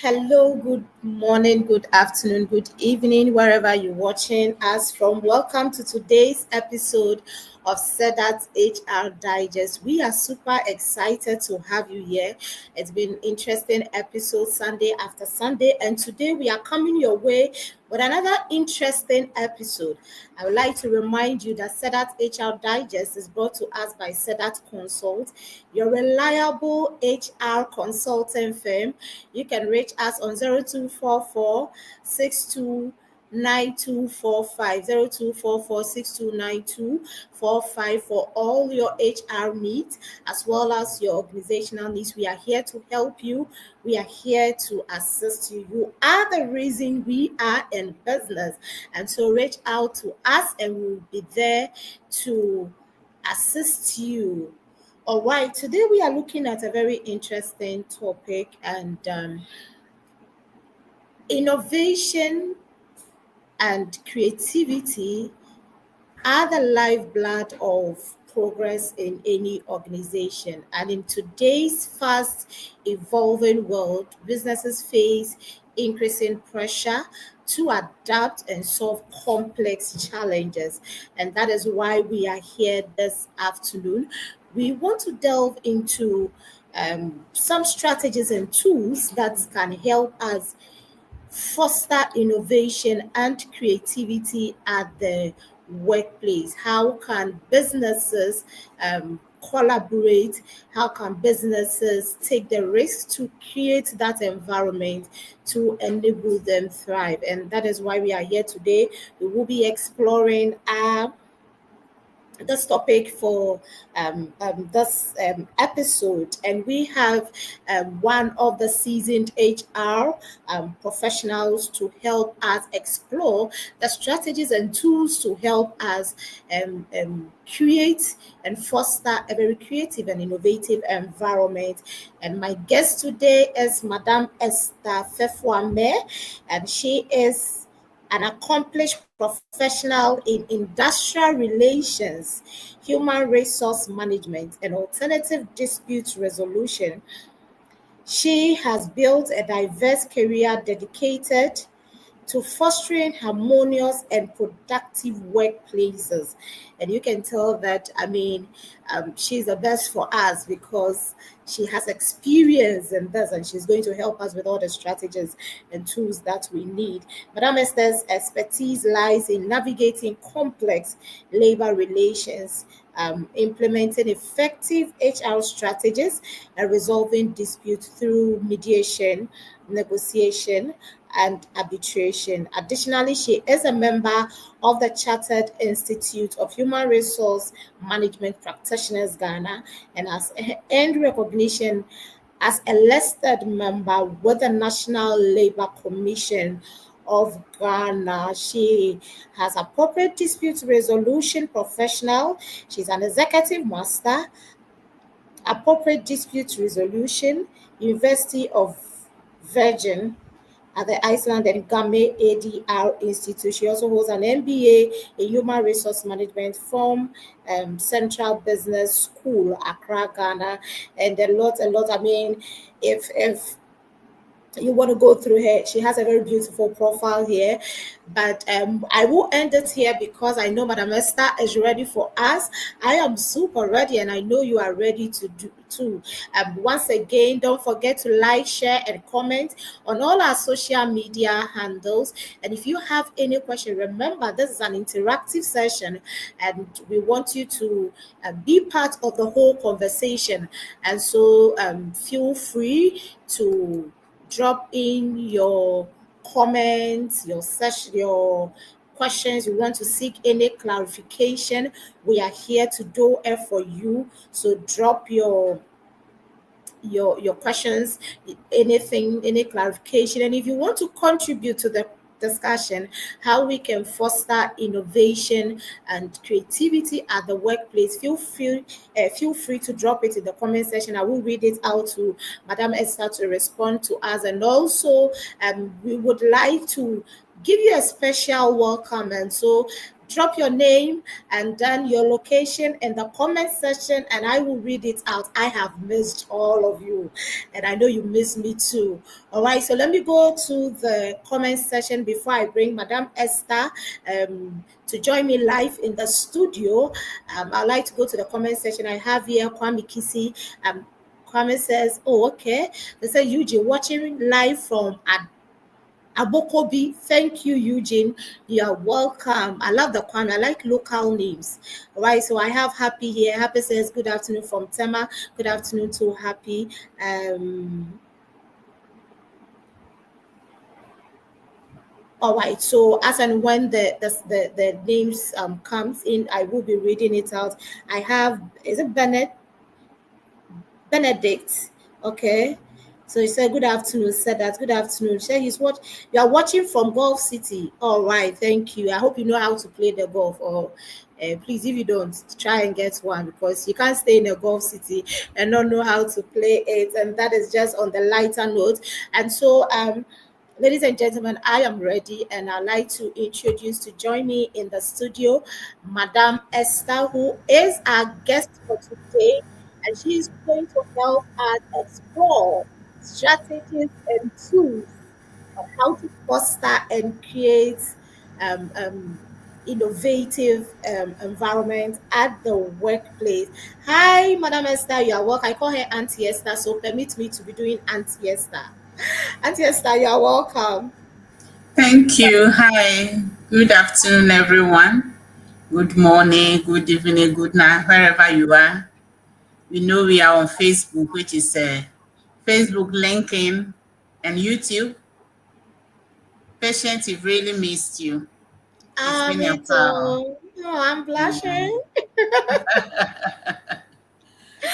Hello, good morning, good afternoon, good evening, wherever you're watching us from. Welcome to today's episode of SEDAT HR Digest. We are super excited to have you here. It's been interesting episode Sunday after Sunday, and today we are coming your way with another interesting episode. I would like to remind you that SEDAT HR Digest is brought to us by SEDAT Consult, your reliable HR consulting firm. You can reach us on 0244 629245 for all your HR needs as well as your organizational needs. We are here to help you. We are here to assist you. You are the reason we are in business. And so reach out to us and we'll be there to assist you. All right, today we are looking at a very interesting topic and innovation and creativity are the lifeblood of progress in any organization. And in today's fast evolving world, businesses face increasing pressure to adapt and solve complex challenges. And that is why we are here this afternoon. We want to delve into some strategies and tools that can help us foster innovation and creativity at the workplace. How can businesses collaborate? How can businesses take the risk to create that environment to enable them thrive? And that is why we are here today. We will be exploring this topic for this episode, and we have one of the seasoned HR professionals to help us explore the strategies and tools to help us create and foster a very creative and innovative environment. And my guest today is Madam Esther Fefoame, and she is an accomplished professional in industrial relations, human resource management, and alternative dispute resolution. She has built a diverse career dedicated to fostering harmonious and productive workplaces. And you can tell that, she's the best for us because she has experience in this and she's going to help us with all the strategies and tools that we need. Madam Esther's expertise lies in navigating complex labor relations, implementing effective HR strategies, and resolving disputes through mediation, negotiation, and arbitration. Additionally, she is a member of the Chartered Institute of Human Resource Management Practitioners Ghana and has earned recognition as a listed member with the National Labour Commission of Ghana. She has appropriate dispute resolution professional. She's an executive master, appropriate dispute resolution, University of Virgin at the Iceland and Game ADR Institute. She also holds an MBA in Human Resource Management from Central Business School, Accra, Ghana, and a lot. If you want to go through her, she has a very beautiful profile here. But I will end it here because I know Madam Esther is ready for us. I am super ready, and I know you are ready to do too. Once again, don't forget to like, share, and comment on all our social media handles. And if you have any question, remember this is an interactive session, and we want you to be part of the whole conversation. And so feel free to drop in your comments, your session, your questions. You want to seek any clarification, we are here to do it for you. So drop your questions, anything, any clarification. And if you want to contribute to the discussion, how we can foster innovation and creativity at the workplace, feel free to drop it in the comment section. I will read it out to Madam Esther to respond to us. And also we would like to give you a special welcome. And so drop your name and then your location in the comment section, and I will read it out. I have missed all of you, and I know you miss me too. All right, so let me go to the comment section before I bring Madam Esther to join me live in the studio. I'd like to go to the comment section. I have here Kwame Kisi. Kwame says, "Oh, okay." They say Eugene watching live from Abokobi. Thank you, Eugene. You are welcome. I love the Kwame. I like local names. All right, so I have Happy here. Happy says, good afternoon from Tema. Good afternoon to Happy. All right, so as and when the names comes in, I will be reading it out. I have, is it Benedict? Okay. So he said, good afternoon, said that. Good afternoon. Said you are watching from Gulf City. All right, thank you. I hope you know how to play the golf. Or please, if you don't, try and get one, because you can't stay in a Gulf City and not know how to play it. And that is just on the lighter note. And so ladies and gentlemen, I am ready, and I'd like to introduce to join me in the studio, Madam Esther, who is our guest for today, and she's going to help us explore strategies and tools on how to foster and create um, um, innovative environment at the workplace. Hi, Madam Esther, you are welcome. I call her Auntie Esther, so permit me to be doing Auntie Esther. Auntie Esther, you are welcome. Thank you. Hi. Good afternoon, everyone. Good morning, good evening, good night, wherever you are. We know we are on Facebook, which is Facebook, LinkedIn, and YouTube. Patient, we've really missed you. It's been a Me while. too. Oh, I'm Yeah. blushing.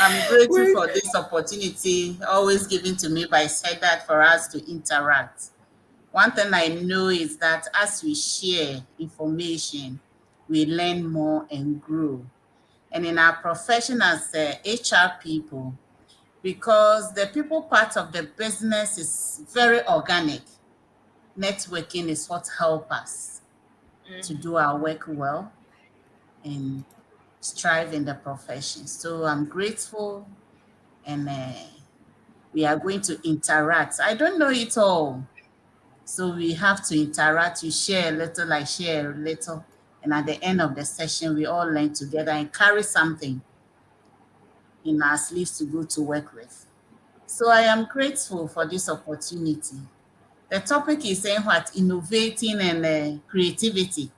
I'm grateful We for this opportunity always given to me by SEDAT for us to interact. One thing I know is that as we share information, we learn more and grow. And in our profession as HR people, because the people part of the business is very organic, networking is what helps us to do our work well and strive in the profession. So I'm grateful, and we are going to interact. I don't know it all. So we have to interact. You share a little, I share a little. And at the end of the session, we all learn together and carry something in our sleeves to go to work with. So I am grateful for this opportunity. The topic is saying what? Innovating and creativity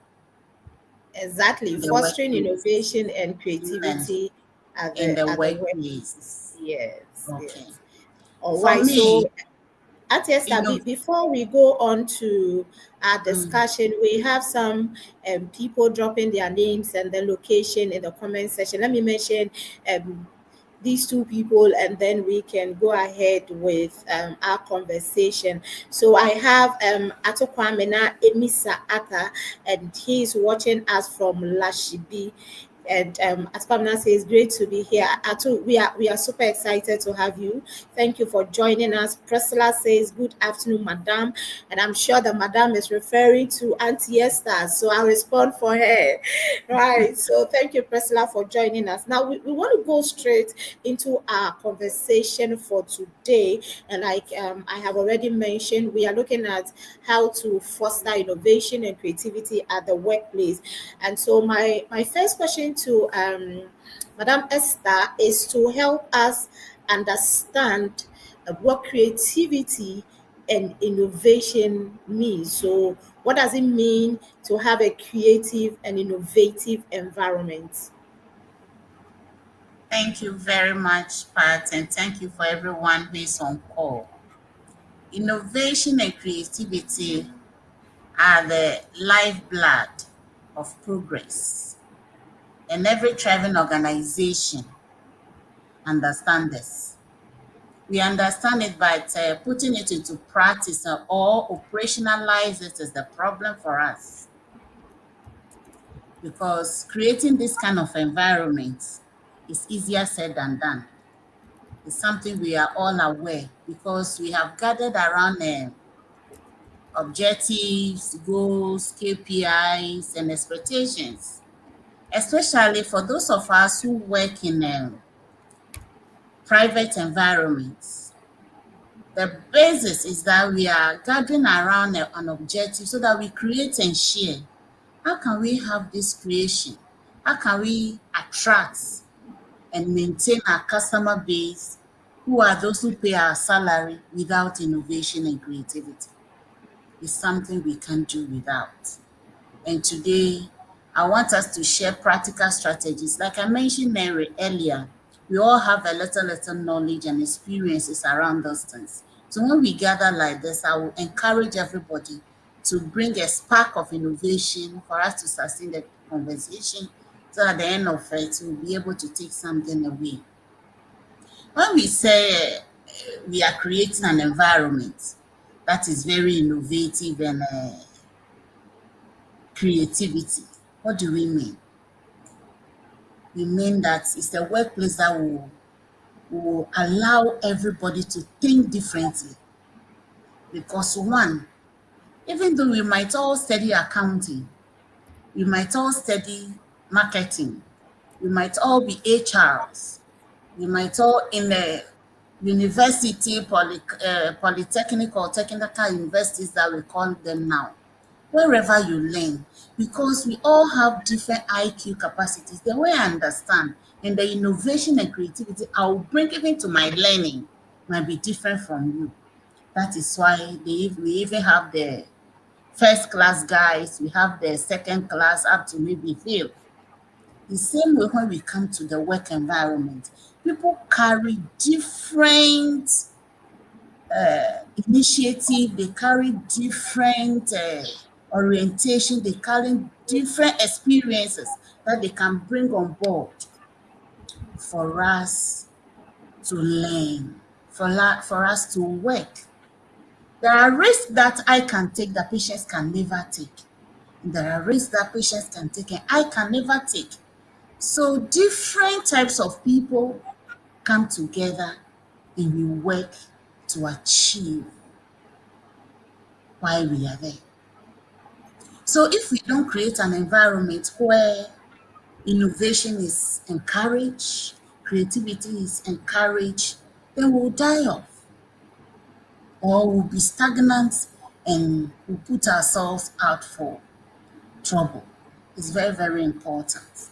exactly in the fostering workplace. innovation and Yes, creativity in the at the workplace. workplace. Yes, Okay. yes. All For right. So me, Auntie Esther, inno- before we go on to our mm, discussion, we have some people dropping their names and their location in the comment section. Let me mention um, these two people, and then we can go ahead with our conversation. So I have Atokwamena Emisa Aka, and he's watching us from Lashibi. And as Pamela says, great to be here. Atu, we are super excited to have you. Thank you for joining us. Priscilla says, good afternoon, Madam. And I'm sure that Madam is referring to Auntie Esther. So I'll respond for her. Right. So thank you, Priscilla, for joining us. Now we want to go straight into our conversation for today. And like I have already mentioned, we are looking at how to foster innovation and creativity at the workplace. And so my first question to Madam Esther is to help us understand what creativity and innovation means. So what does it mean to have a creative and innovative environment? thank you very much, Pat, and thank you for everyone who is on call. Innovation and creativity are the lifeblood of progress. And every thriving organization understands this. We understand it, but putting it into practice or operationalize it is the problem for us. Because creating this kind of environment is easier said than done. It's something we are all aware because we have gathered around objectives, goals, KPIs, and expectations, especially for those of us who work in private environments. The basis is that we are gathering around an objective so that we create and share. How can we have this creation? How can we attract and maintain our customer base who are those who pay our salary without innovation and creativity? It's something we can't do without. And today, I want us to share practical strategies. Like I mentioned earlier, we all have a little knowledge and experiences around those things. So when we gather like this, I will encourage everybody to bring a spark of innovation for us to sustain the conversation. So at the end of it, we'll be able to take something away. When we say we are creating an environment that is very innovative and creativity, what do we mean? We mean that it's a workplace that will allow everybody to think differently. Because one, even though we might all study accounting, we might all study marketing, we might all be HRs, we might all in a university, polytechnic or technical universities that we call them now. Wherever you learn, because we all have different IQ capacities. The way I understand and the innovation and creativity I will bring even to my learning might be different from you. That is why we even have the first class guys, we have the second class up to maybe field. The same way when we come to the work environment, people carry different initiative, they carry different orientation, they carry different experiences that they can bring on board for us to learn, for us to work. There are risks that I can take that patients can never take. There are risks that patients can take and I can never take. So different types of people come together and we work to achieve why we are there. So if we don't create an environment where innovation is encouraged, creativity is encouraged, then we'll die off or we'll be stagnant and we'll put ourselves out for trouble. It's very, very important.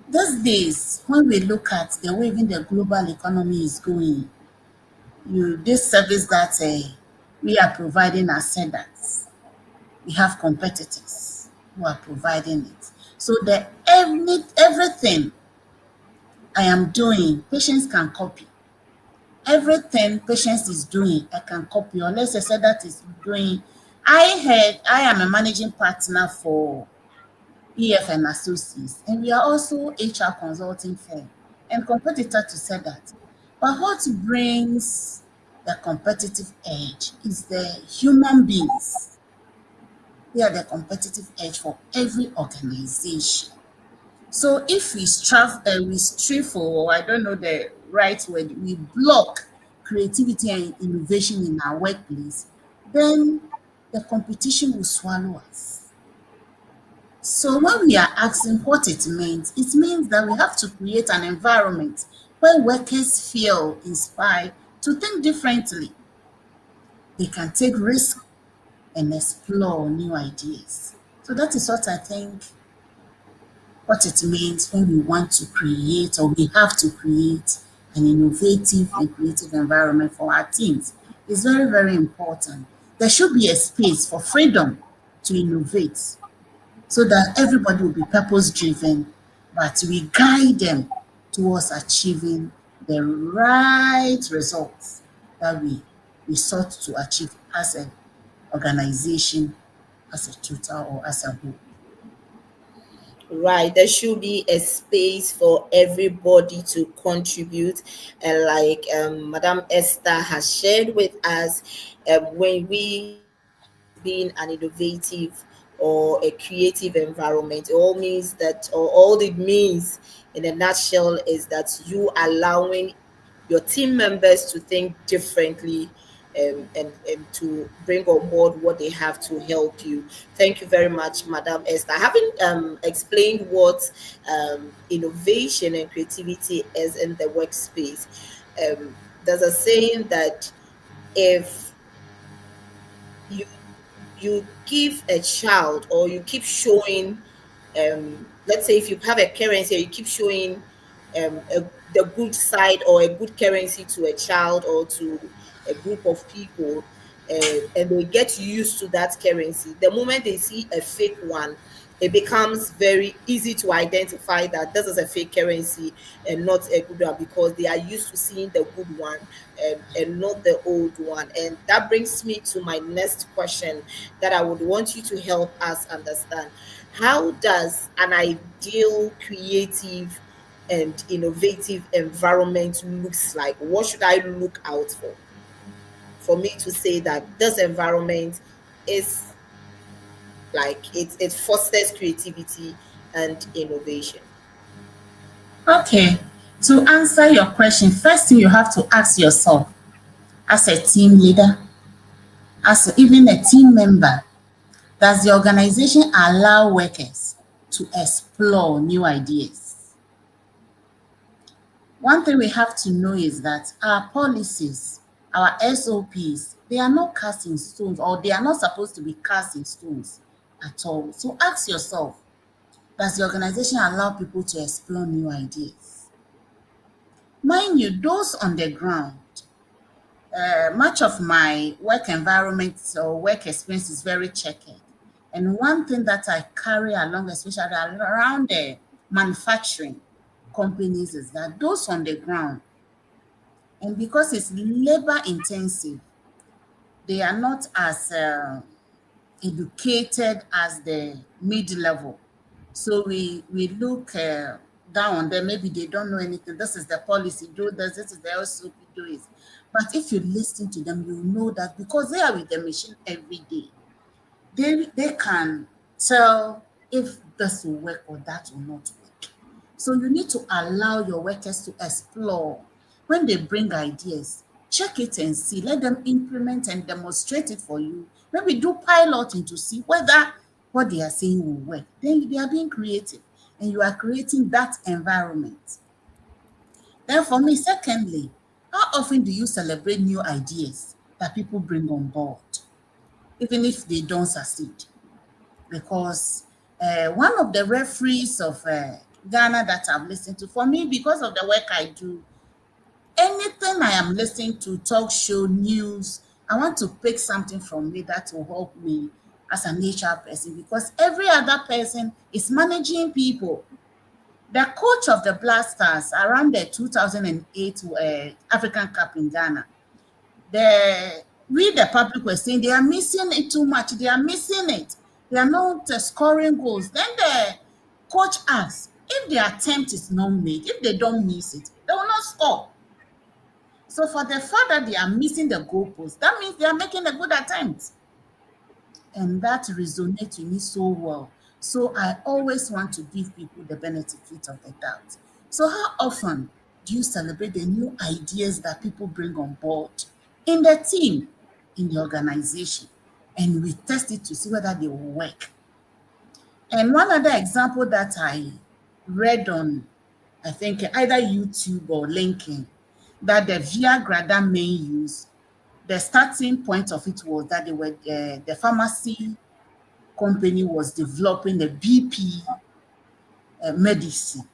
These days, when we look at the way even the global economy is going, this service that we are providing as SEDAT, we have competitors who are providing it. So everything I am doing, patients can copy. Everything patients is doing, I can copy. Unless I said that is doing. I am a managing partner for EF and Associates, and we are also HR consulting firm and competitor to say that. But what brings the competitive edge is the human beings. They are the competitive edge for every organization. So if we strive for, or I don't know the right word, we block creativity and innovation in our workplace, then the competition will swallow us. So when we are asking what it means that we have to create an environment where workers feel inspired to think differently. They can take risks and explore new ideas. So that is what I think what it means when we want to create or we have to create an innovative and creative environment for our teams. It's very, very important. There should be a space for freedom to innovate so that everybody will be purpose driven, but we guide them towards achieving the right results that we sought to achieve as an organization, as a total, or as a whole. Right, there should be a space for everybody to contribute, and like Madam Esther has shared with us, when we create being an innovative or a creative environment, it all means that, or all it means in a nutshell, is that you allowing your team members to think differently and to bring on board what they have to help you. Thank you very much, Madam Esther. Having explained what innovation and creativity is in the workspace, there's a saying that if you you give a child, or you keep showing, let's say if you have a currency, you keep showing the good side or a good currency to a child or to a group of people, and they get used to that currency. The moment they see a fake one, it becomes very easy to identify that this is a fake currency and not a good one, because they are used to seeing the good one, and not the old one. And that brings me to my next question that I would want you to help us understand. How does an ideal creative and innovative environment looks like? What should I look out for me to say that this environment is like it fosters creativity and innovation? Okay. To answer your question, first thing you have to ask yourself, as a team leader, even a team member, does the organization allow workers to explore new ideas? One thing we have to know is that our policies, our SOPs, they are not cast in stones, or they are not supposed to be cast in stones at all. So ask yourself, does the organization allow people to explore new ideas? Mind you, those on the ground, much of my work environment or work experience is very checkered. And one thing that I carry along, especially around the manufacturing companies, is that those on the ground, and because it's labor intensive, they are not as educated as the mid-level. So we look down on them. Maybe they don't know anything. This is the policy, do this, this is the SOP, do it. But if you listen to them, you know that because they are with the machine every day, they can tell if this will work or that will not work. So you need to allow your workers to explore. When they bring ideas, check it and see. Let them implement and demonstrate it for you. Maybe do piloting to see whether what they are saying will work. Then they are being creative and you are creating that environment. Then for me, secondly, how often do you celebrate new ideas that people bring on board, even if they don't succeed? Because one of the referees of Ghana that I've listened to, for me, because of the work I do, anything I am listening to, talk show, news, I want to pick something from me that will help me as an HR person, because every other person is managing people. The coach of the Black Stars around the 2008 African Cup in Ghana, the public were saying they are missing it too much. They are missing it. They are not scoring goals. Then the coach asks, if the attempt is not made, if they don't miss it, they will not score. So for the fact that they are missing the goalpost, that means they are making a good attempt. And that resonates with me so well. So I always want to give people the benefit of the doubt. So how often do you celebrate the new ideas that people bring on board in the team, in the organization, and we test it to see whether they will work? And one other example that I read on, I think either YouTube or LinkedIn, that the Viagra that men use, the starting point of it was that they were the pharmacy company was developing the BP medicine,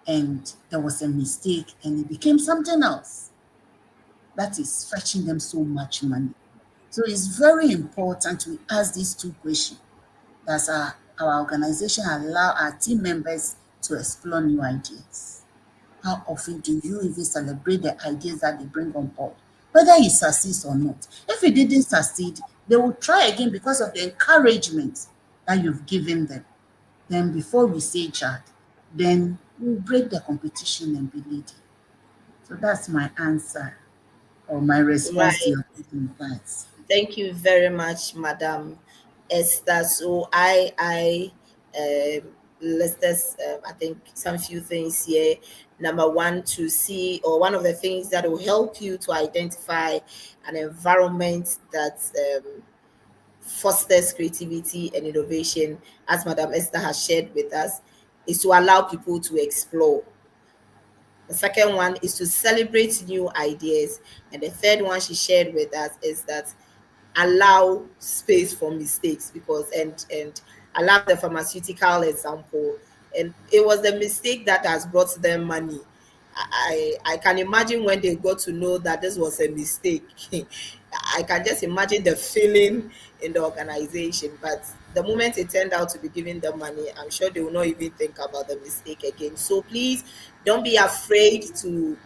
and there was a mistake and it became something else that is fetching them so much money. So it's very important we ask these two questions. Does our organization allow our team members to explore new ideas? How often do you even celebrate the ideas that they bring on board, whether it succeeds or not? If it didn't succeed, they will try again because of the encouragement that you've given them. Then before we say Chad, then we'll break the competition and be leading. So that's my answer or my response to Right. your question, thanks. Thank you very much, Madam Esther. So I listed, I think, some few things here. Number one, to see, or one of the things that will help you to identify an environment that fosters creativity and innovation, as Madam Esther has shared with us, is to allow people to explore. The second one is to celebrate new ideas. And the third one she shared with us is that allow space for mistakes, because and I love the pharmaceutical example, and it was the mistake that has brought them money. I can imagine when they got to know that this was a mistake. I can just imagine the feeling in the organization. But the moment it turned out to be giving them money, I'm sure they will not even think about the mistake again. So please don't be afraid to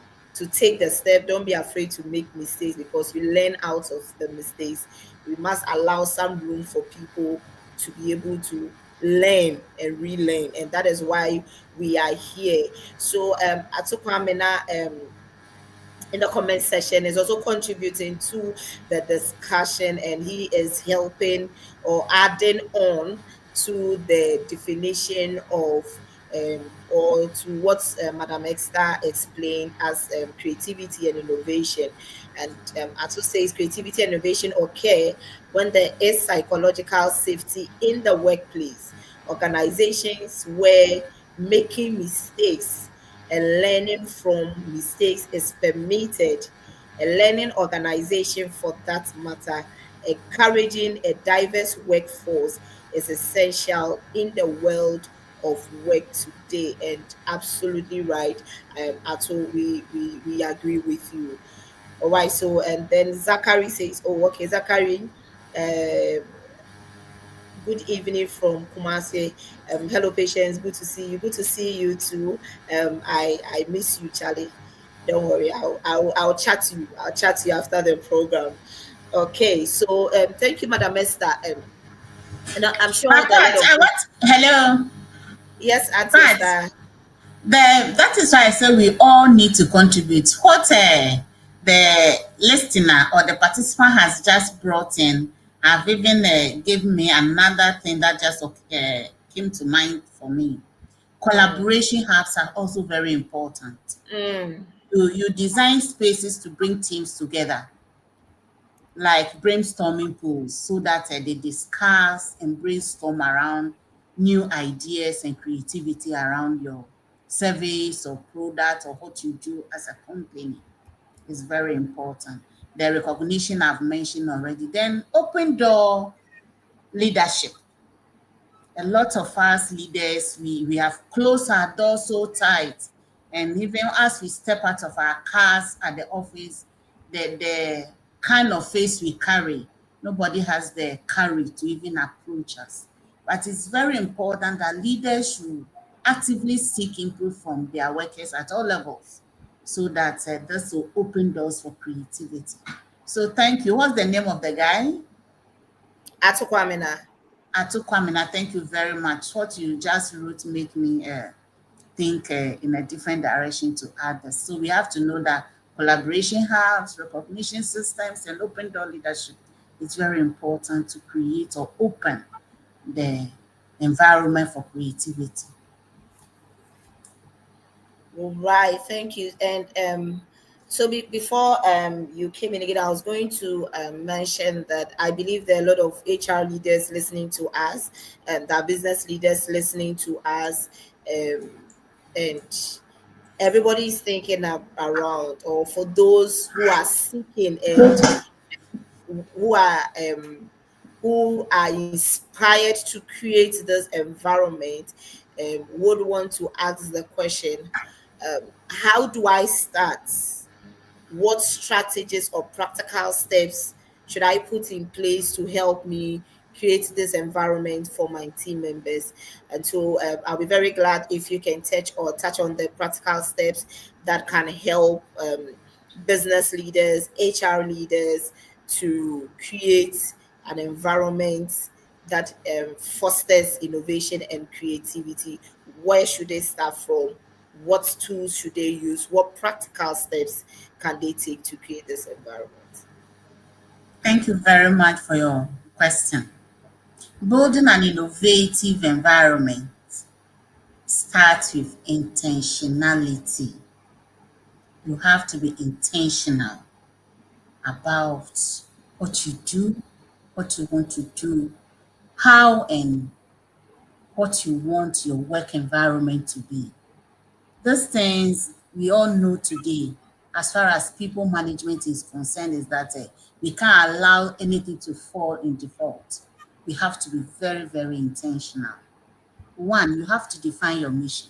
take the step. Don't be afraid to make mistakes, because you learn out of the mistakes. We must allow some room for people to be able to learn and relearn, and that is why we are here. So Atukwamena, in the comment section, is also contributing to the discussion, and he is helping or adding on to the definition of or to what Madam Exter explained as creativity and innovation. And Atu says creativity and innovation occur when there is psychological safety in the workplace. Organizations where making mistakes and learning from mistakes is permitted. A learning organization, for that matter, encouraging a diverse workforce is essential in the world of work today. And absolutely right, Ato, we agree with you. All right, so and then Zachary says, oh, okay, Zachary, good evening from Kumasi. Hello, patients. Good to see you. Good to see you too. I miss you, Charlie. Don't worry. I'll chat to you. I'll chat to you after the program. Okay. So thank you, Madam Esther. And I'm sure that a But lot of I want hello. yes, Auntie But Esther. that is why I say we all need to contribute. What the listener or the participant has just brought in have even given me another thing that just came to mind for me. Mm, Collaboration hubs are also very important. mm. You design spaces to bring teams together, like brainstorming pools, so that they discuss and brainstorm around new ideas and creativity around your service or product or what you do as a company is very important. The recognition I've mentioned already. Then open door leadership. A lot of us leaders, we have closed our doors so tight. And even as we step out of our cars at the office, the kind of face we carry, nobody has the courage to even approach us. But it's very important that leaders should actively seek input from their workers at all levels, so that this will open doors for creativity. So thank you. What's the name of the guy? Atukwamena. Atukwamina, thank you very much. What you just wrote make me think in a different direction to add this. So we have to know that collaboration hubs, recognition systems, and open door leadership is very important to create or open the environment for creativity. Right, thank you. And so before you came in again, I was going to mention that I believe there are a lot of HR leaders listening to us, and that business leaders listening to us, um, and everybody's thinking around, or for those who are seeking and who are um, who are inspired to create this environment, would want to ask the question, how do I start? What strategies or practical steps should I put in place to help me create this environment for my team members? And so I'll be very glad if you can touch on the practical steps that can help business leaders, HR leaders to create an environment that fosters innovation and creativity. Where should they start from? What tools should they use? What practical steps can they take to create this environment? Thank you very much for your question. Building an innovative environment. starts with intentionality. You have to be intentional about what you do, what you want to do, how and what you want your work environment to be. Those things we all know today, as far as people management is concerned, is that we can't allow anything to fall in default. We have to be very, very intentional. One, you have to define your mission.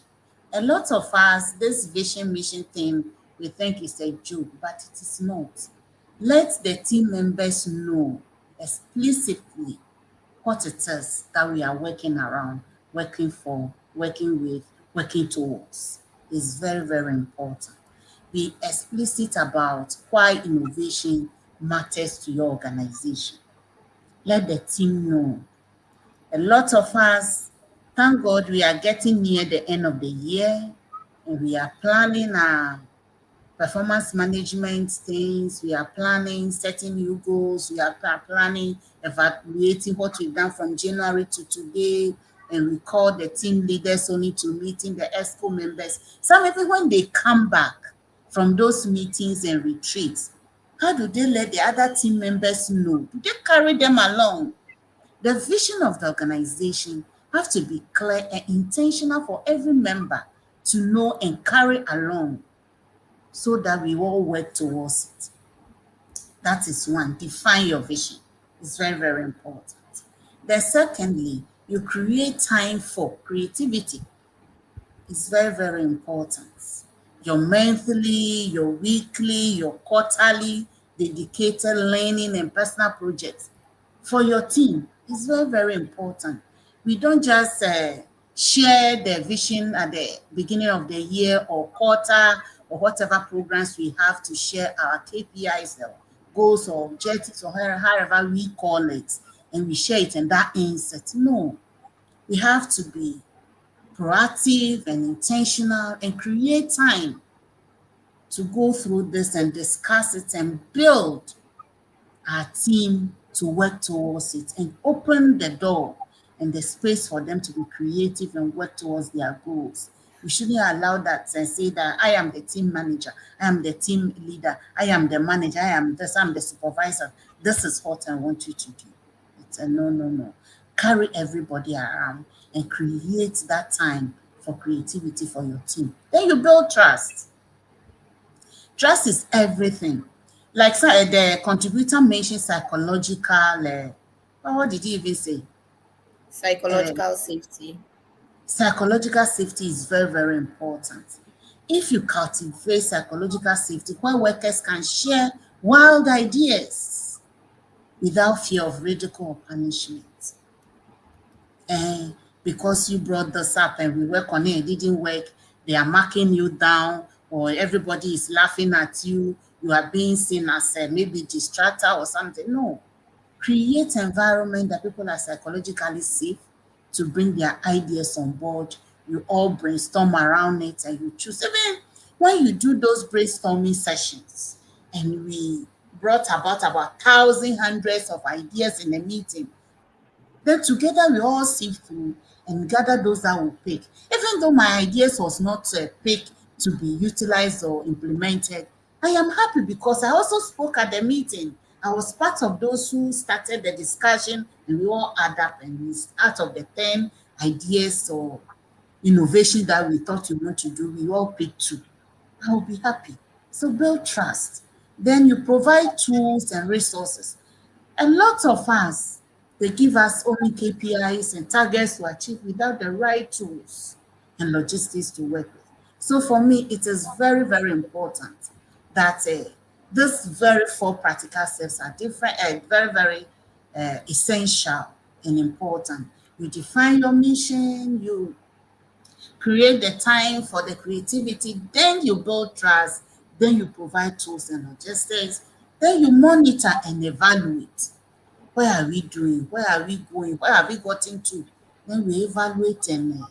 A lot of us, this vision mission thing, we think is a joke, but it is not. Let the team members know explicitly what it is that we are working around, working for, working with, working towards. Is very, very important. Be explicit about why innovation matters to your organization. Let the team know. A lot of us, thank God, we are getting near the end of the year and we are planning our performance management things. We are planning setting new goals. We are planning evaluating what we've done from January to today. And we call the team leaders only to meeting the ESCO members. Some even when they come back from those meetings and retreats, how do they let the other team members know? Do they carry them along? The vision of the organization have to be clear and intentional for every member to know and carry along so that we all work towards it. That is one. Define your vision. It's very, very important. Then secondly, you create time for creativity. It's very, very important. Your monthly, your weekly, your quarterly dedicated learning and personal projects for your team is very, very important. We don't just share the vision at the beginning of the year or quarter or whatever programs we have to share our KPIs or goals or objectives or however we call it, and we share it and that ends it. No, we have to be proactive and intentional and create time to go through this and discuss it and build our team to work towards it and open the door and the space for them to be creative and work towards their goals. We shouldn't allow that and say that I am the team manager, I am the team leader, I am the manager, I am this, I'm the supervisor. This is what I want you to do. It's a no, no, no. Carry everybody around and create that time for creativity for your team. Then you build trust. Trust is everything. Like the contributor mentioned psychological, what did he even say? Uh, Psychological safety. Psychological safety is very, very important. If you cultivate psychological safety, where workers can share wild ideas without fear of ridicule or punishment, and because you brought this up and we work on it, it didn't work, they are marking you down, or everybody is laughing at you, you are being seen as a maybe distractor or something. No. Create environment that people are psychologically safe to bring their ideas on board. You all brainstorm around it and you choose. Even when you do those brainstorming sessions and we brought about thousand hundreds of ideas in a meeting, then together we all sift through and gather those that will pick. Even though my ideas was not picked to be utilized or implemented, I am happy because I also spoke at the meeting. I was part of those who started the discussion and we all add up and we, out of the 10 ideas or innovation that we thought we want to do, we all picked two. I will be happy. So build trust. Then you provide tools and resources. A lot of us, they give us only KPIs and targets to achieve without the right tools and logistics to work with. So for me, it is very, very important that these very four practical steps are different, very, very essential and important. You define your mission, you create the time for the creativity, then you build trust, then you provide tools and logistics, then you monitor and evaluate. Where are we doing? Where are we going? Where have we gotten to? Then we evaluate and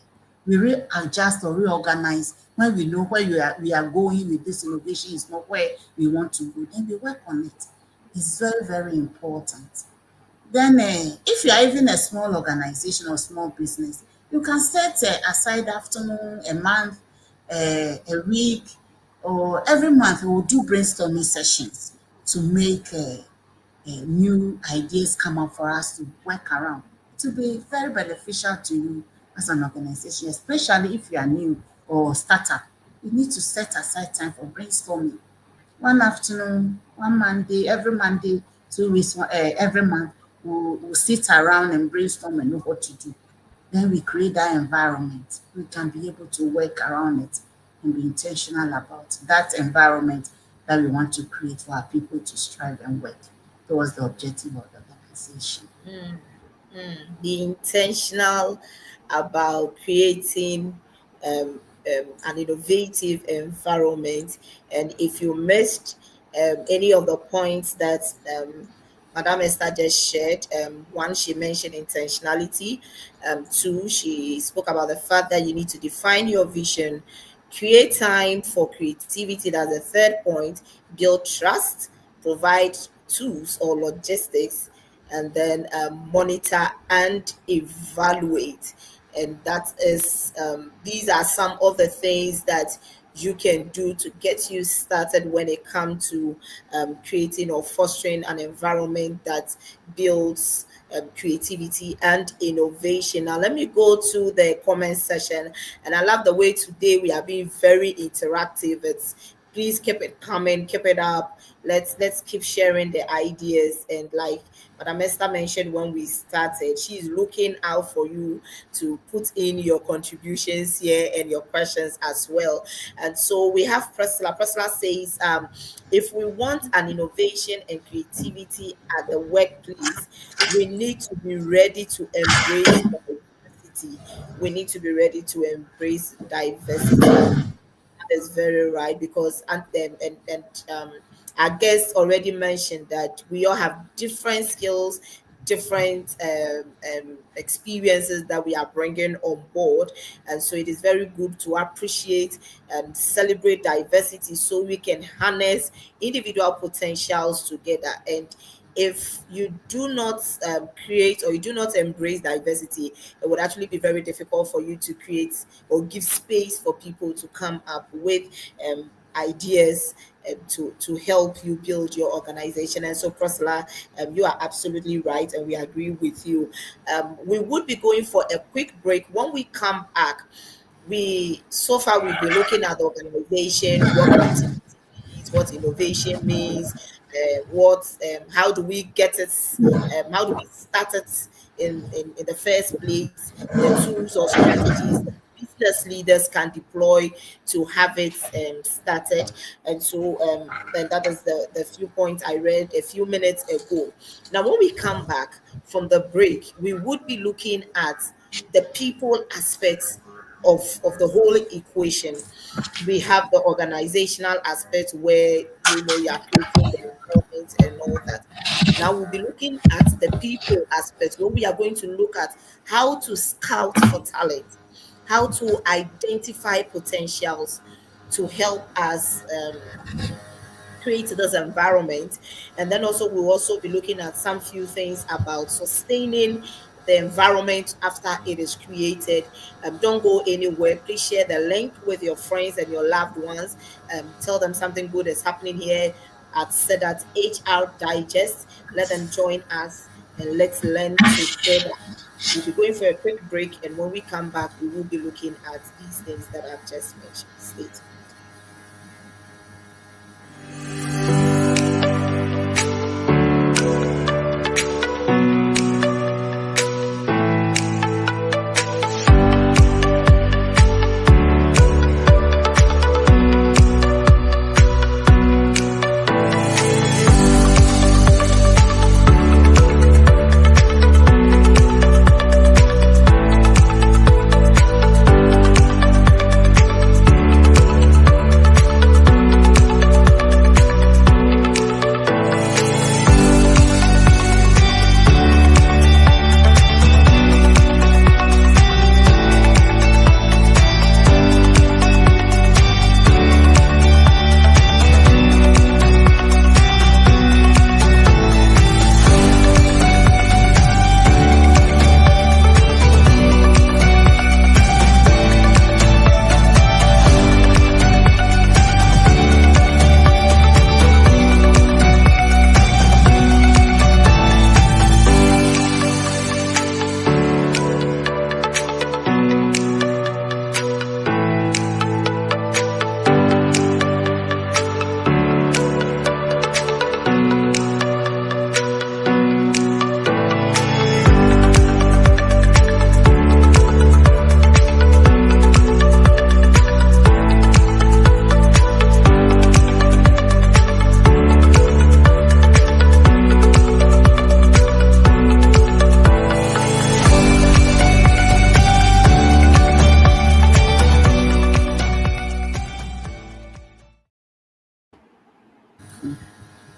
we readjust or reorganize. When we know where we are going with this innovation is not where we want to go, then we work on it. It's very, very important. Then if you are even a small organization or small business, You can set aside afternoon, a month, a week, or every month we will do brainstorming sessions to make new ideas come up for us to work around. It will be very beneficial to you as an organization, especially if you are new or startup. You need to set aside time for brainstorming. One afternoon, one Monday, every Monday, 2 weeks, every month, we'll sit around and brainstorm and know what to do. Then we create that environment. We can be able to work around it and be intentional about that environment that we want to create for our people to strive and work towards the objective of the organization. Be intentional about creating an innovative environment. And if you missed any of the points that Madam Esther just shared, one, she mentioned intentionality. Two, she spoke about the fact that you need to define your vision, create time for creativity. That's the third point. Build trust, provide tools or logistics, and then monitor and evaluate. And that is these are some of the things that you can do to get you started when it comes to creating or fostering an environment that builds creativity and innovation. Now, let me go to the comment section, and I love the way today we are being very interactive. It's Please keep it coming, keep it up. Let's keep sharing the ideas. And like Madam Esther mentioned when we started, she's looking out for you to put in your contributions here and your questions as well. And so we have Priscilla. Priscilla says, if we want an innovation and creativity at the workplace, we need to be ready to embrace diversity. We need to be ready to embrace diversity. That is very right, because our guest already mentioned that we all have different skills, different experiences that we are bringing on board, and so it is very good to appreciate and celebrate diversity so we can harness individual potentials together. And if you do not create, or you do not embrace diversity, it would actually be very difficult for you to create or give space for people to come up with ideas to help you build your organization. And so, Priscilla, you are absolutely right, and we agree with you. We would be going for a quick break. When we come back, we've been looking at the organization, what creativity means, what innovation means, how do we get it, how do we start it in the first place, the tools or strategies that business leaders can deploy to have it started. And so then that is the few points I read a few minutes ago. Now, when we come back from the break, we would be looking at the people aspects of the whole equation. We have the organizational aspect where you are creating the environment and all that. Now we'll be looking at the people aspect, where we are going to look at how to scout for talent, how to identify potentials to help us create this environment. And then also we'll also be looking at some few things about sustaining the environment after it is created. Don't go anywhere. Please share the link with your friends and your loved ones. Tell them something good is happening here at SEDAT HR Digest. Let them join us and let's learn together. We'll be going for a quick break, and when we come back, we will be looking at these things that I've just mentioned. Stay tuned.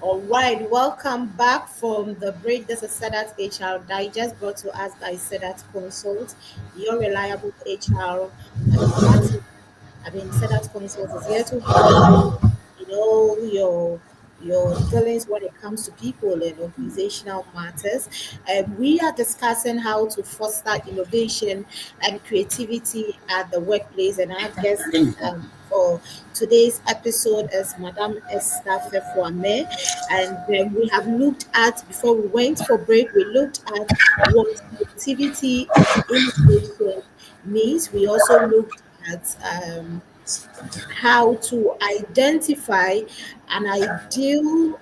All right, welcome back from the break. This is SEDAT HR Digest brought to us by SEDAT Consult, your reliable HR partner. SEDAT Consult is here to help you in all your dealings when it comes to people and organizational matters. We are discussing how to foster innovation and creativity at the workplace. And our guest for today's episode is Madam Esther Fefoame. And we have looked at, before we went for break, we looked at what creativity and innovation means. We also looked at how to identify an ideal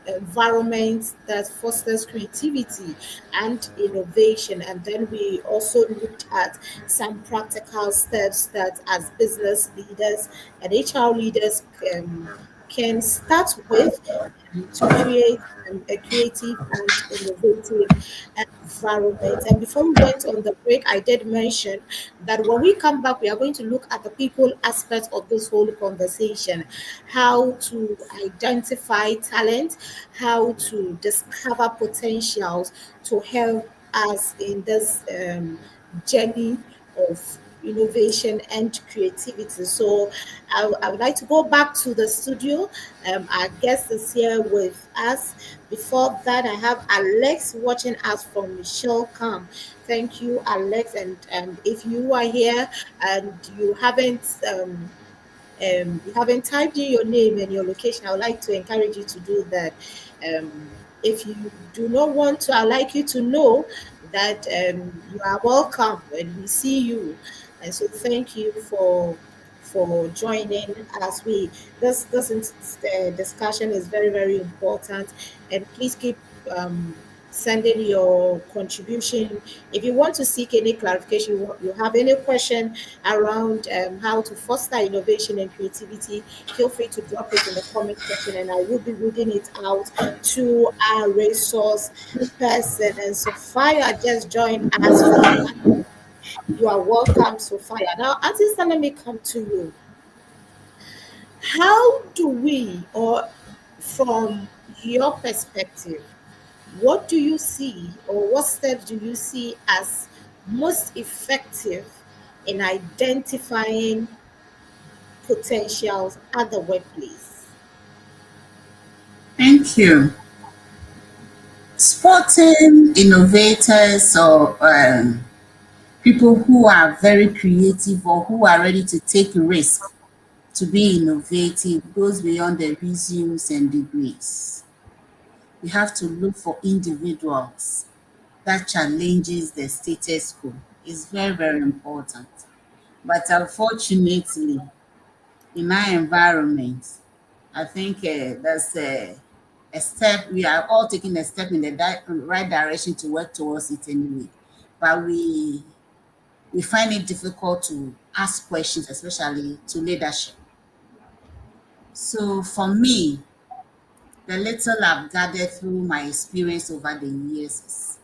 environment that fosters creativity and innovation. And then we also looked at some practical steps that, as business leaders and HR leaders, can start with to create a creative and innovative environment. And before we went on the break, I did mention that when we come back, we are going to look at the people aspect of this whole conversation, how to identify talent, how to discover potentials to help us in this journey of innovation and creativity. So I would like to go back to the studio. Our guest is here with us. Before that, I have Alex watching us from Michelle Camp. Thank you, Alex. And if you are here and you haven't typed in your name and your location, I would like to encourage you to do that. If you do not want to, I'd like you to know that you are welcome and we see you. And so thank you for joining us. This discussion is very, very important, and please keep sending your contribution. If you want to seek any clarification, you have any question around how to foster innovation and creativity, feel free to drop it in the comment section and I will be reading it out to our resource person. And Sophia just joined us from you are welcome, Sophia. Now, artist, let me come to you. How do we, or from your perspective, what do you see or what steps do you see as most effective in identifying potentials at the workplace? Thank you. Sporting innovators or people who are very creative or who are ready to take risk to be innovative goes beyond the resumes and degrees. We have to look for individuals that challenges the status quo. It's very, very important. But unfortunately, in our environment, I think that's a step. We are all taking a step in the right direction to work towards it anyway. But we find it difficult to ask questions, especially to leadership. So for me, the little I've gathered through my experience over the years is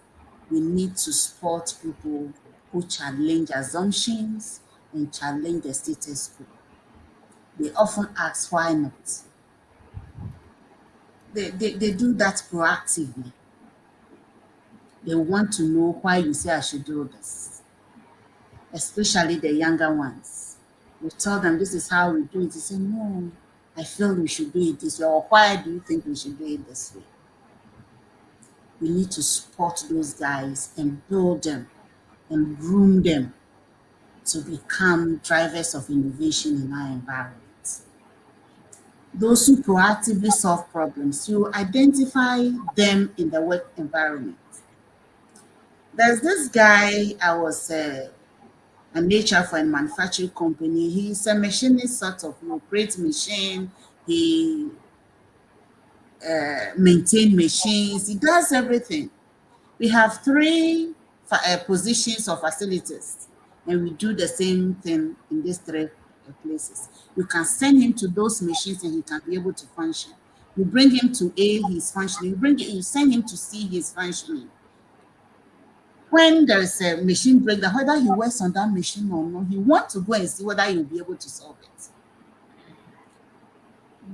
we need to support people who challenge assumptions and challenge the status quo. They often ask why not. They do that proactively. They want to know why you say I should do this, especially the younger ones. We tell them this is how we do it. They say, no, I feel we should do it this way. Or why do you think we should do it this way? We need to support those guys and build them and groom them to become drivers of innovation in our environment. Those who proactively solve problems, you identify them in the work environment. There's this guy, I was an HR for a manufacturing company. He's a machinist, sort of, he operates machine, he maintain machines, he does everything. We have three positions of facilities, and we do the same thing in these three places. You can send him to those machines and he can be able to function. You bring him to A, he's functioning. You send him to C, he's functioning. When there's a machine breakdown, whether he works on that machine or not, he wants to go and see whether he'll be able to solve it.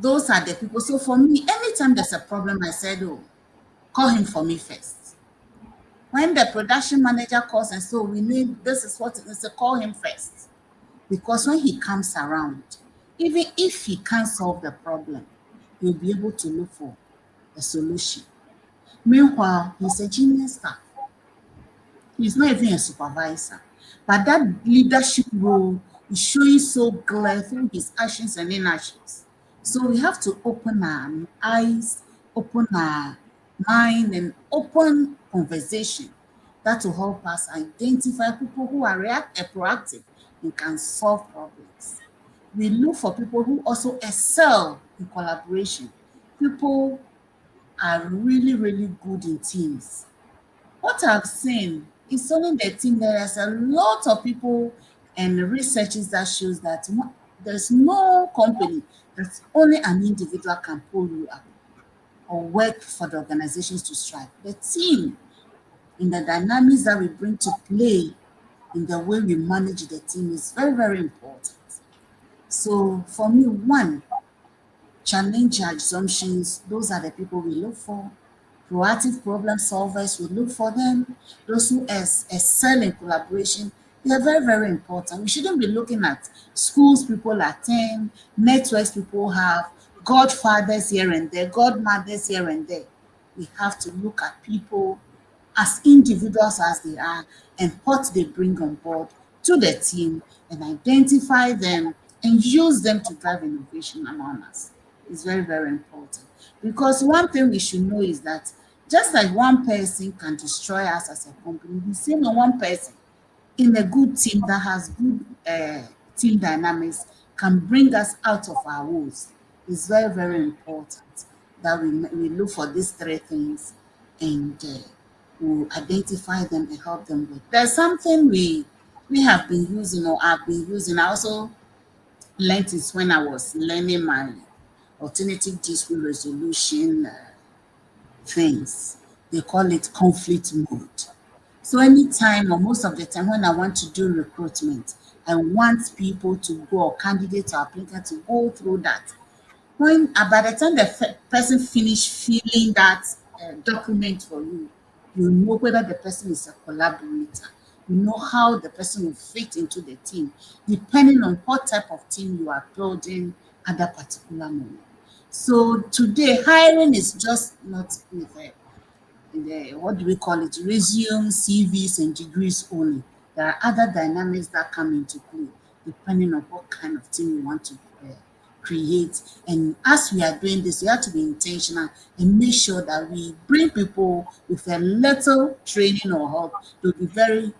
Those are the people. So for me, anytime there's a problem, I said, oh, call him for me first. When the production manager calls and so we need this is what it is, to call him first. Because when he comes around, even if he can't solve the problem, he'll be able to look for a solution. Meanwhile, he's a genius staff. He's not even a supervisor. But that leadership role is showing so clear through his actions and inactions. So we have to open our eyes, open our mind, and open conversation. That will help us identify people who are proactive and can solve problems. We look for people who also excel in collaboration. People are really, really good in teams. What I've seen is only the team. There is a lot of people and researches that shows that there's no company that only an individual can pull you up or work for the organizations to strive. The team in the dynamics that we bring to play in the way we manage the team is very, very important. So for me, one, challenge your assumptions. Those are the people we look for. Proactive problem solvers, we look for them. Those who excel in collaboration, they are very, very important. We shouldn't be looking at schools people attend, networks people have, godfathers here and there, godmothers here and there. We have to look at people as individuals as they are and what they bring on board to the team and identify them and use them to drive innovation among us. It's very, very important. Because one thing we should know is that just like one person can destroy us as a company, the same way one person in a good team that has good team dynamics can bring us out of our woes. It's very, very important that we look for these three things and we identify them and help them with. There's something we have been using or I've been using. I also learned this when I was learning my alternative dispute resolution things. They call it conflict mode. So anytime or most of the time when I want to do recruitment, I want people to go or candidate or applicant to go through that. When by the time the person finish filling that document for you, you know whether the person is a collaborator. You know how the person will fit into the team, depending on what type of team you are building at that particular moment. So today, hiring is just not with the what do we call it, resume, CVs, and degrees only. There are other dynamics that come into play depending on what kind of team you want to create. And as we are doing this, we have to be intentional and make sure that we bring people with a little training or help to be very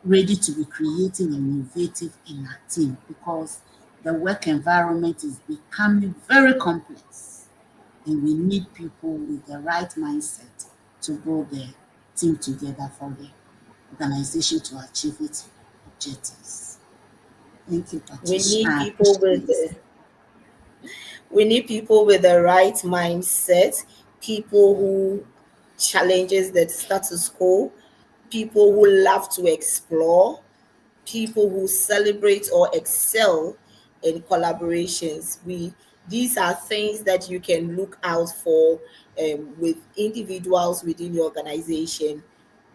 ready to be creative and innovative in our team because the work environment is becoming very complex and we need people with the right mindset to grow the team together for the organization to achieve its objectives. Thank you, We Patricia. need I people appreciate with this. we need people with the right mindset, people who challenges the status quo, people who love to explore, people who celebrate or excel in collaborations. We These are things that you can look out for with individuals within your organization.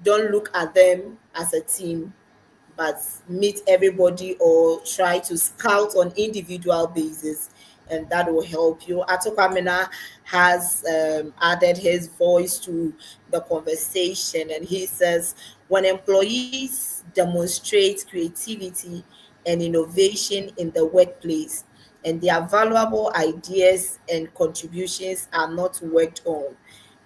Don't look at them as a team, but meet everybody or try to scout on individual basis, and that will help you. Atokwamena has added his voice to the conversation, and he says when employees demonstrate creativity and innovation in the workplace and their valuable ideas and contributions are not worked on,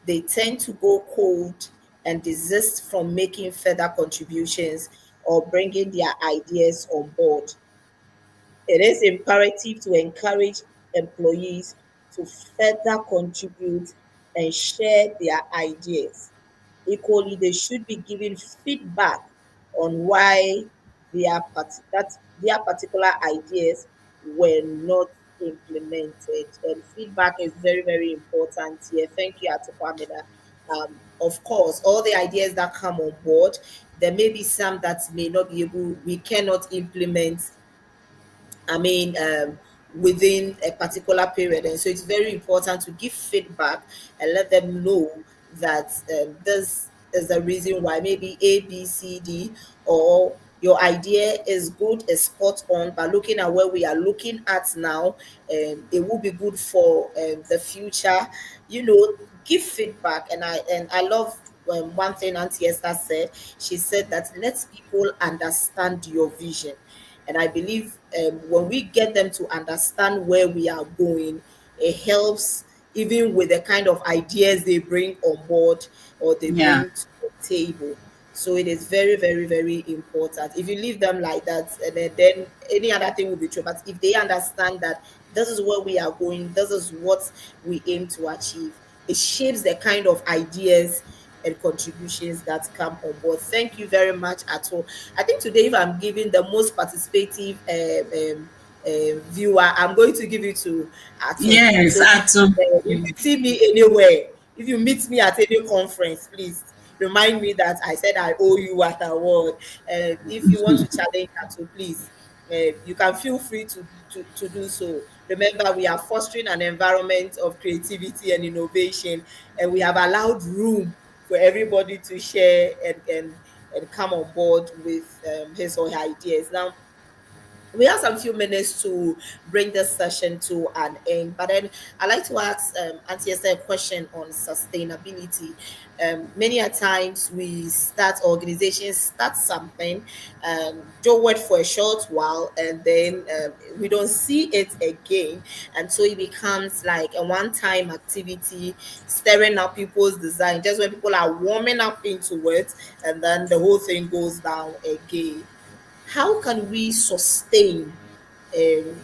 they tend to go cold and desist from making further contributions or bringing their ideas on board. It is imperative to encourage employees to further contribute and share their ideas. Equally, they should be given feedback on why that their particular ideas were not implemented. And feedback is very, very important here. Thank you, Atukwamina. Of course, all the ideas that come on board, there may be some that may not be able, we cannot implement. I mean, within a particular period. And so it's very important to give feedback and let them know that this is the reason why maybe A, B, C, D, or your idea is good, is spot on, but looking at where we are looking at now, it will be good for the future. You know, give feedback. And I love one thing Auntie Esther said. She said that let people understand your vision. And I believe when we get them to understand where we are going, it helps even with the kind of ideas they bring on board or they Yeah. bring to the table. So it is very, very, very important. If you leave them like that, and then any other thing will be true. But if they understand that this is where we are going, this is what we aim to achieve, it shapes the kind of ideas and contributions that come on board. Thank you very much at all. I think today, if I'm giving the most participative viewer, I'm going to give it to Ato. Yes, So Atom. if you see me anywhere, if you meet me at any conference, please remind me that I said I owe you an award. If you want to challenge Ato, please, you can feel free to do so. Remember, we are fostering an environment of creativity and innovation, and we have allowed room for everybody to share and come on board with his or her ideas. Now, we have some few minutes to bring this session to an end, but then I'd like to ask Auntie Esther a question on sustainability. Many a times we start organizations, start something, do it for a short while, and then we don't see it again, and so it becomes like a one-time activity, stirring up people's design just when people are warming up into it, and then the whole thing goes down again. How can we sustain um,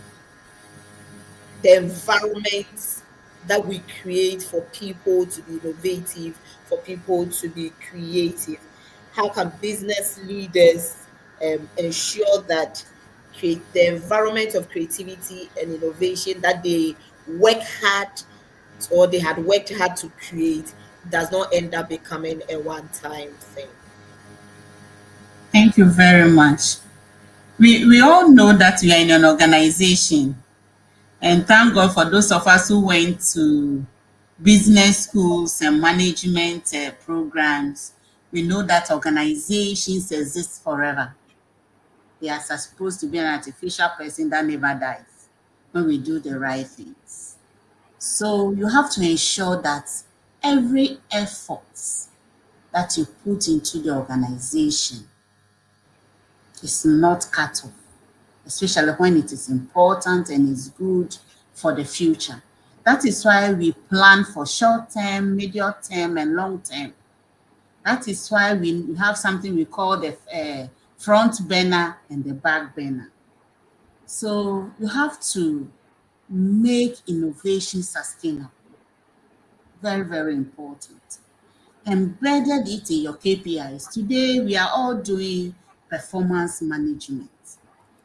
the environment that we create for people to be innovative, for people to be creative? How can business leaders ensure that the environment of creativity and innovation that they work hard or they had worked hard to create does not end up becoming a one-time thing? Thank you very much. We all know that we are in an organization, and thank God for those of us who went to business schools and management programs. We know that organizations exist forever. They are supposed to be an artificial person that never dies when we do the right things. So you have to ensure that every effort that you put into the organization is not cut off, especially when it is important and is good for the future. That is why we plan for short term, medium term, and long term. That is why we have something we call the front burner and the back burner. So you have to make innovation sustainable. Very, very important. Embedded it in your KPIs. Today, we are all doing performance management.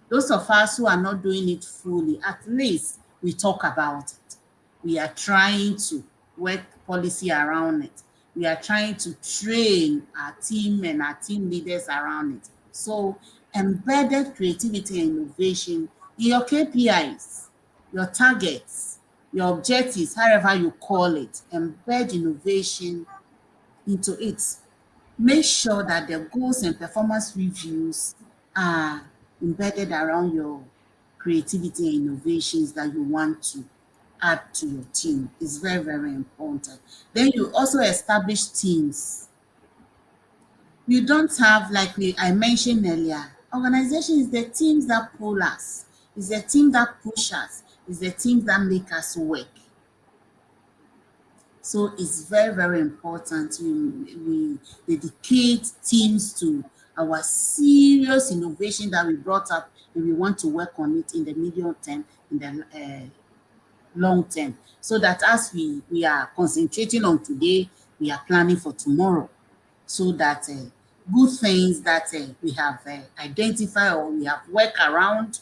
Those of us who are not doing it fully, at least we talk about it. We are trying to work policy around it. We are trying to train our team and our team leaders around it. So, embedded creativity and innovation in your KPIs, your targets, your objectives, however you call it, embed innovation into it. Make sure that the goals and performance reviews are embedded around your creativity and innovations that you want to add to your team. It's very, very important. Then you also establish teams. You don't have, like I mentioned earlier, organization is the teams that pull us, is the team that push us, is the team that make us work. So it's very, very important we dedicate teams to our serious innovation that we brought up, and we want to work on it in the medium term, in the long term, so that as we are concentrating on today, we are planning for tomorrow, so that good things that we have identified or we have worked around,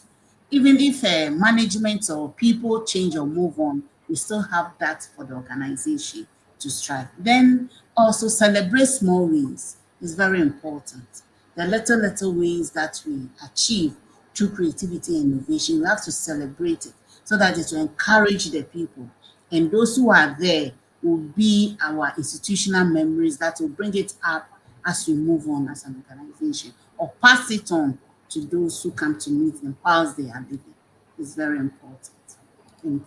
even if management or people change or move on, we still have that for the organization to strive. Then also celebrate small wins is very important. The little wins that we achieve through creativity and innovation, we have to celebrate it so that it will encourage the people. And those who are there will be our institutional memories that will bring it up as we move on as an organization, or pass it on to those who come to meet them whilst they are living. It's very important. Thank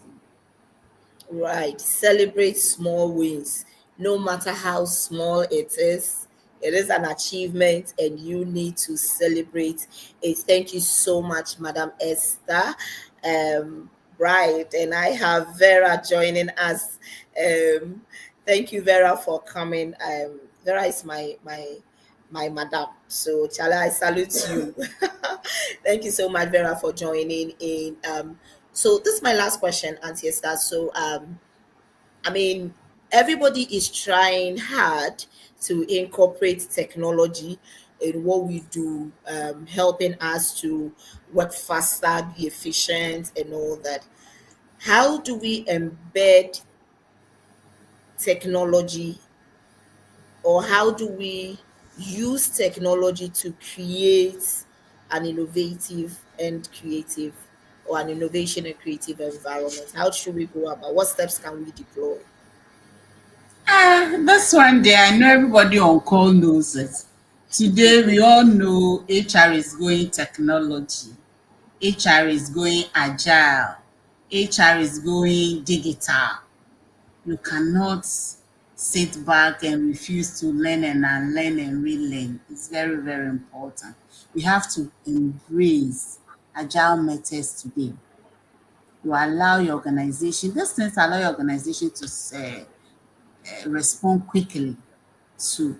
you. Right. Celebrate small wins, no matter how small it is. It is an achievement and you need to celebrate it. Thank you so much, Madam Esther. Right. And I have Vera joining us. Thank you, Vera, for coming. Vera is my madam. So Chala, I salute you. Thank you so much, Vera, for joining in. So this is my last question, Auntie Esther. So I mean, everybody is trying hard to incorporate technology in what we do, helping us to work faster, be efficient, and all that. How do we embed technology, or how do we use technology to create an innovative and creative, or an innovation and creative environment? How should we go about? What steps can we deploy? This one there, I know everybody on call knows it. Today, we all know HR is going technology, HR is going agile, HR is going digital. You cannot sit back and refuse to learn and unlearn and relearn. It's very, very important. We have to embrace agile methods today. You allow your organization, these things allow your organization to respond quickly to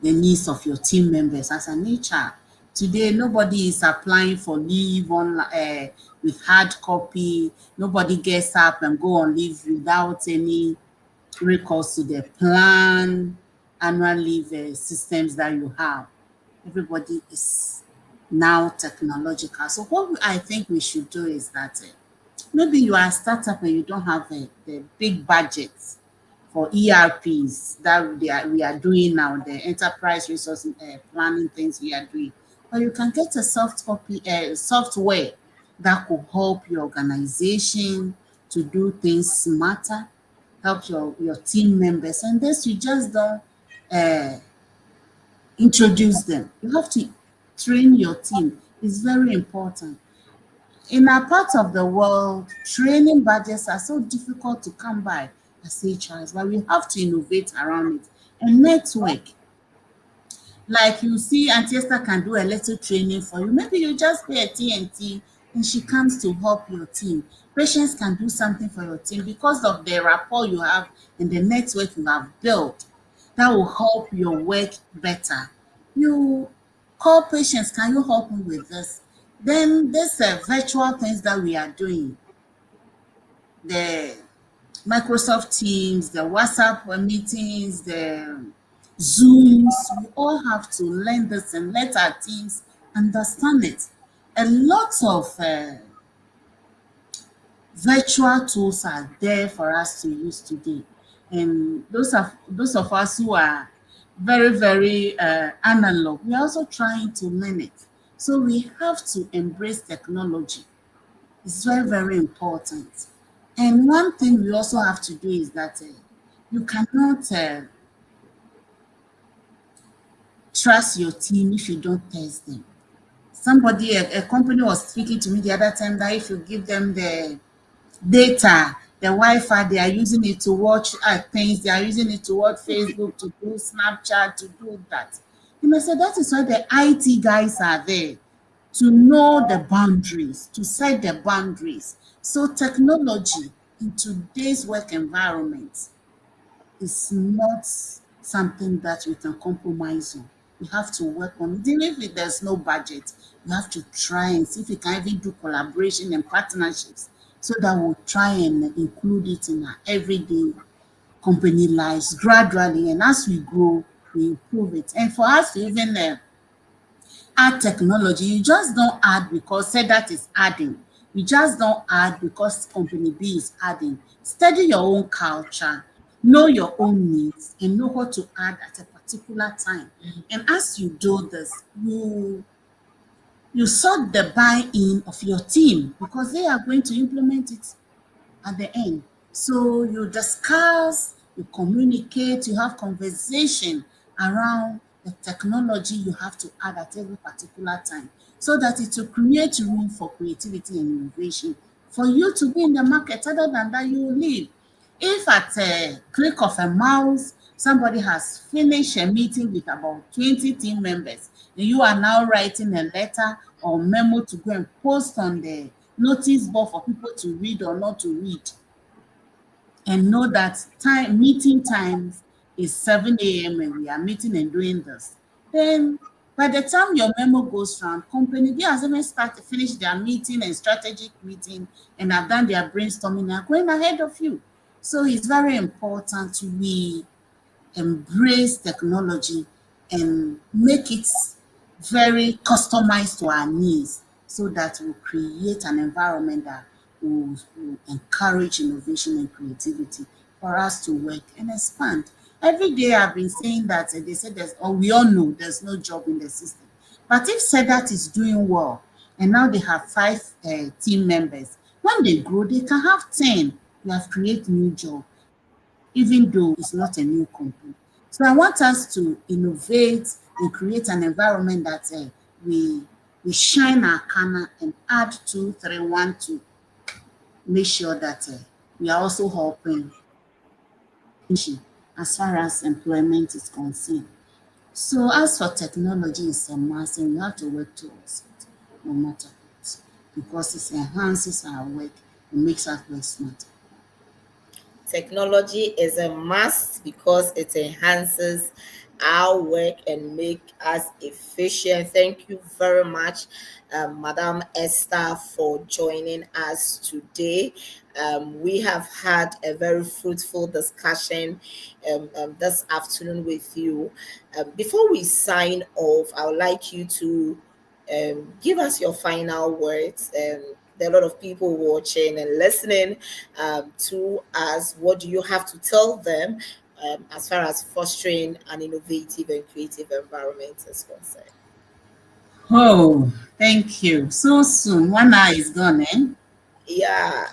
the needs of your team members as an HR. Today, nobody is applying for leave on with hard copy. Nobody gets up and go on leave without any recourse to the plan annual leave systems that you have. Everybody is now technological. So what I think we should do is that maybe you are a startup and you don't have the big budgets for ERPs that we are doing now, the enterprise resource planning things we are doing. But you can get a software that could help your organization to do things smarter, help your team members. And this you just don't uh, introduce them. You have to train your team. It's very important. In our part of the world, training budgets are so difficult to come by as HRs, but we have to innovate around it and network. Like you see, Auntie Esther can do a little training for you. Maybe you just pay a TNT and she comes to help your team. Patients can do something for your team because of the rapport you have and the network you have built that will help your work better. You call patients, can you help me with this? Then this virtual things that we are doing, the Microsoft Teams, the WhatsApp meetings, the Zooms, we all have to learn this and let our teams understand it. A lot of virtual tools are there for us to use today. And those of us who are very, very analog, we're also trying to learn it. So we have to embrace technology. It's very, very important. And one thing we also have to do is that you cannot trust your team if you don't test them. A company was speaking to me the other time that if you give them the data, the Wi-Fi, they are using it to watch things, they are using it to watch Facebook, to do Snapchat, to do that. And I said, that is why the IT guys are there to know the boundaries, to set the boundaries. So technology in today's work environment is not something that we can compromise on. We have to work on it. Even if there's no budget, we have to try and see if we can even do collaboration and partnerships so that we'll try and include it in our everyday company lives gradually. And as we grow, we improve it. And for us to even add technology, you just don't add because SEDAT is adding. You just don't add because company B is adding. Study your own culture, know your own needs, and know what to add at a particular time. And as you do this, You sought the buy-in of your team because they are going to implement it at the end. So you discuss, you communicate, you have conversation around the technology you have to add at every particular time so that it will create room for creativity and innovation for you to be in the market. Other than that, you will leave. If at a click of a mouse, somebody has finished a meeting with about 20 team members, and you are now writing a letter or memo to go and post on the notice board for people to read or not to read, and know that meeting times is 7 a.m. and we are meeting and doing this, then by the time your memo goes round, company they has even started finish their meeting and strategic meeting and have done their brainstorming and are going ahead of you. So it's very important we embrace technology and make it very customized to our needs so that we'll create an environment that will encourage innovation and creativity for us to work and expand. Every day I've been saying that they said there's, or we all know there's no job in the system. But if SEDAT is doing well and now they have five team members, when they grow, they can have 10. You have created new job even though it's not a new company. So I want us to innovate and create an environment that we we shine our corner and add 2, 3, 1, 2. Make sure that we are also helping as far as employment is concerned. So as for technology, it's a must and we have to work towards it no matter what because it enhances our work and makes us work smarter. Technology is a must because it enhances our work and make us efficient. Thank you very much, Madam Esther, for joining us today. We have had a very fruitful discussion this afternoon with you. Before we sign off, I would like you to give us your final words. There are a lot of people watching and listening to us. What do you have to tell them as far as fostering an innovative and creative environment is concerned? Oh, thank you. So soon, 1 hour is gone, eh? Yeah,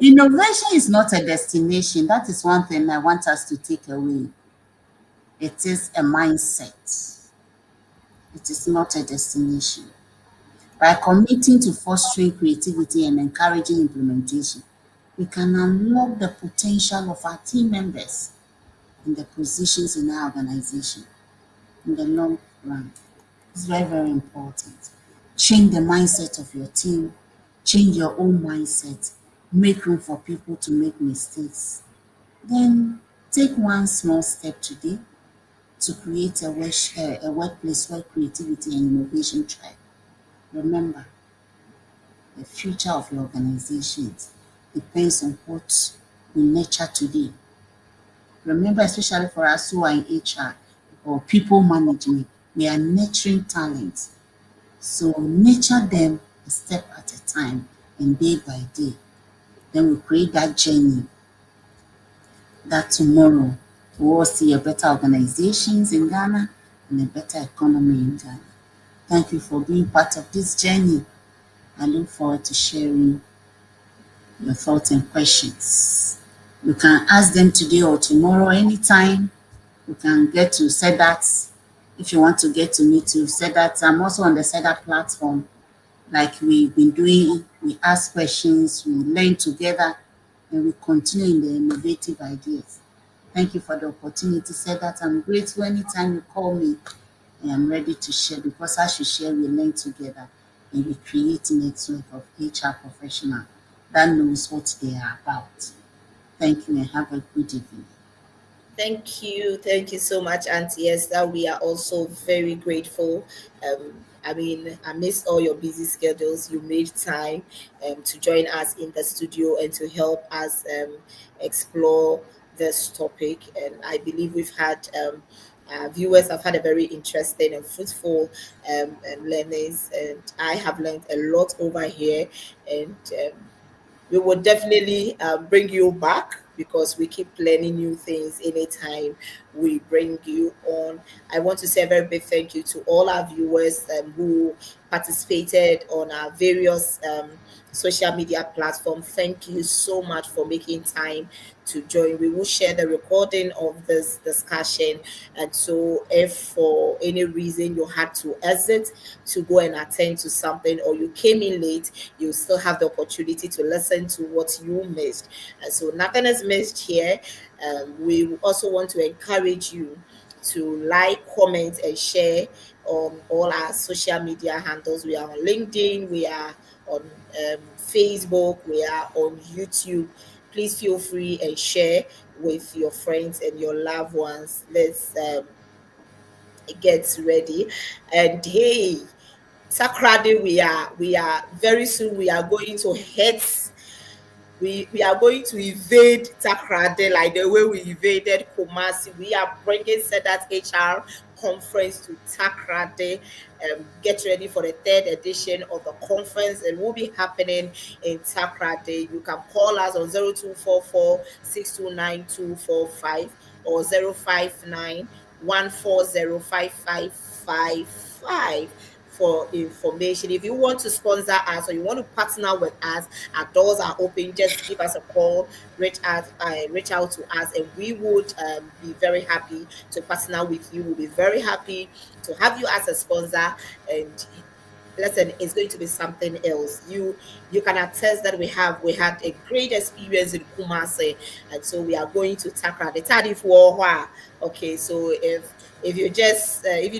Innovation is not a destination. That is one thing I want us to take away. It is a mindset. It is not a destination. By committing to fostering creativity and encouraging implementation, we can unlock the potential of our team members in the positions in our organization in the long run. It's very, very important. Change the mindset of your team, change your own mindset, make room for people to make mistakes. Then take one small step today to create a workplace where creativity and innovation thrive. Remember, the future of your organizations depends on what we nurture today. Remember, especially for us who are in HR or people management, we are nurturing talent. So nurture them a step at a time and day by day. Then we create that journey that tomorrow we will see a better organizations in Ghana and a better economy in Ghana. Thank you for being part of this journey. I look forward to sharing your thoughts and questions. You can ask them today or tomorrow, anytime. You can get to SEDAT. If you want to get to me to SEDAT, I'm also on the SEDAT platform. Like we've been doing, we ask questions, we learn together, and we continue in the innovative ideas. Thank you for the opportunity. SEDAT, I'm grateful anytime you call me. I am ready to share because as you share, we learn together and we create a network of HR professionals that knows what they are about. Thank you and have a good evening. thank you. Thank you so much, Auntie Esther. We are also very grateful. I mean, amidst all your busy schedules, you made time to join us in the studio and to help us explore this topic. And I believe we've had viewers have had a very interesting and fruitful learnings, and I have learned a lot over here. And we will definitely bring you back because we keep learning new things anytime we bring you on. I want to say a very big thank you to all our viewers who participated on our various social media platforms. Thank you so much for making time to join. We will share the recording of this discussion. And so, if for any reason you had to exit to go and attend to something, or you came in late, you still have the opportunity to listen to what you missed. And so, nothing is missed here. We also want to encourage you to like, comment, and share on all our social media handles. We are on LinkedIn, we are on Facebook, we are on YouTube. Please feel free and share with your friends and your loved ones. Let's get ready. And hey, Sakrade, we are very soon. We are going to hit, we are going to invade Takrade like the way we invaded Kumasi. We are bringing SEDAT HR conference to Takrade. Get ready for the third edition of the conference. It will be happening in Takrade. You can call us on 0244 629 or 059 1405555 for information. If you want to sponsor us or you want to partner with us, our doors are open. Just give us a call, reach out to us, and we would be very happy to partner with you. We'll be very happy to have you as a sponsor. And listen, it's going to be something else. You can attest that we had a great experience in Kumasi, and so we are going to tackle the Tadi for. Okay, so if you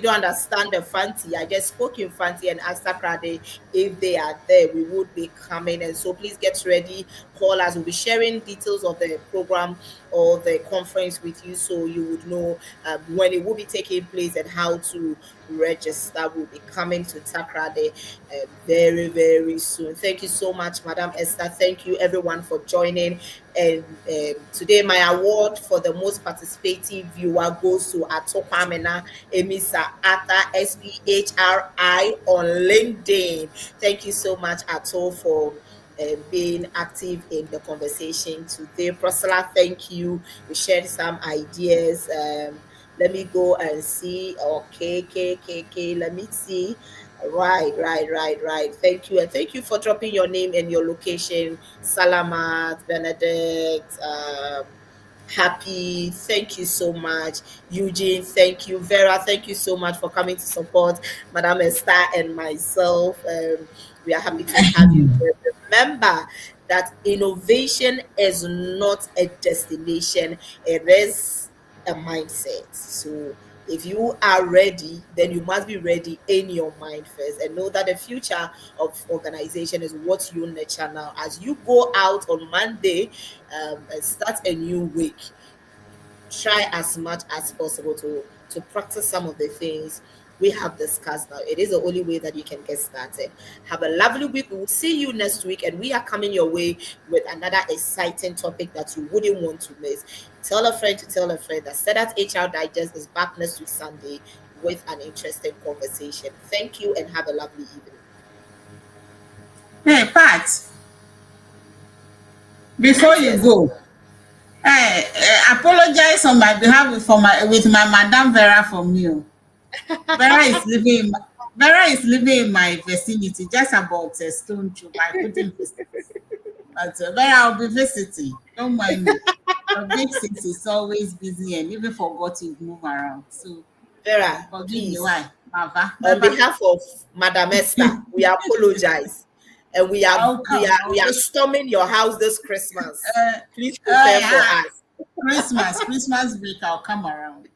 don't understand the Fanti, I just spoke in Fanti and asked Takrade if they are there, we would be coming. And so please get ready, call us. We'll be sharing details of the program or the conference with you, so you would know when it will be taking place and how to register. Will be coming to Takrade very, very soon. Thank you so much, Madam Esther. Thank you, everyone, for joining. And today, my award for the most participative viewer goes to Atopamena Emisa Ata SPHRI on LinkedIn. Thank you so much, Ato, for being active in the conversation today. Priscilla, thank you. We shared some ideas. Let me go and see. Okay, okay. Let me see. Right. Thank you. And thank you for dropping your name and your location. Salamat, Benedict, Happy, thank you so much. Eugene, thank you. Vera, thank you so much for coming to support Madam Esther and myself. We are happy to have you here. Remember that innovation is not a destination, it is a mindset. So if you are ready, then you must be ready in your mind first, and know that the future of organization is what you nurture now. As you go out on Monday and start a new week, try as much as possible to practice some of the things we have discussed now. It is the only way that you can get started. Have a lovely week. We will see you next week, and we are coming your way with another exciting topic that you wouldn't want to miss. Tell a friend to tell a friend that SEDAT HR Digest is back next week Sunday with an interesting conversation. Thank you and have a lovely evening. Hey, Pat, before Yes, you yes. go, apologize on my behalf for my with my Madam Vera from you. Vera is living in Vera is living in my vicinity, just about a stone throw. I couldn't visit. But Vera, I'll be visiting. Don't mind me. A big city is always busy and even forgot to move around. So Vera, forgive me. please. Why? Baba. On Baba. behalf of Madam Esther, we apologize. And I'll come. we are storming your house this Christmas. Uh, Please prepare for yeah. us. Christmas break, I'll come around.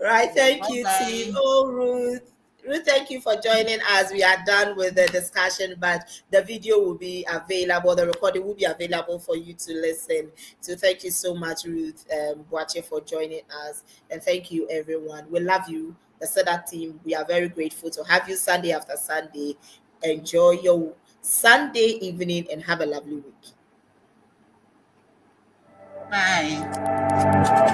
Right. Thank Bye you, team. bye. Oh, Ruth. Ruth, thank you for joining us. We are done with the discussion, but the video will be available. The recording will be available for you to listen. So thank you so much, Ruth, Boache, for joining us. And thank you, everyone. We love you. The SEDA team, we are very grateful to have you Sunday after Sunday. Enjoy your Sunday evening and have a lovely week. Bye.